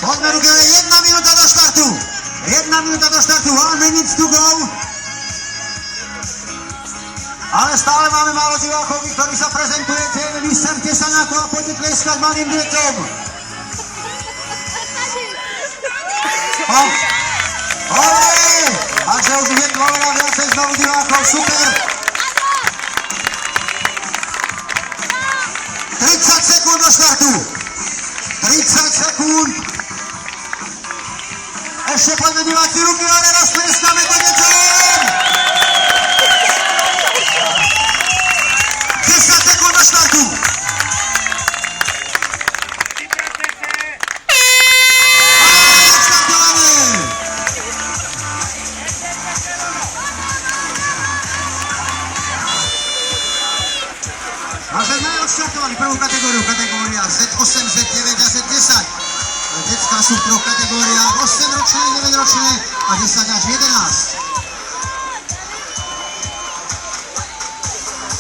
Poďme ruke, 1 minúta do štartu. 1 minúta do štartu, 1 minute to go. Ale stále máme málo divákov, ktorí sa prezentujete. Vyserte sa na to a poďte tleskať malým deťom. Takže už je tu oveľa viacej znovu divákov, super. 30 sekúnd do štartu. 30 sekúnd. Ešte poďme diváci ruky, ale roztleskáme to deťom. 10 sekúnd do štartu. Takže sme odštartovali prvú kategóriu, kategória Z8, Z9 a Z10. Detská sú v troch kategóriách, 8-ročné, 9-ročné a 10 až 11.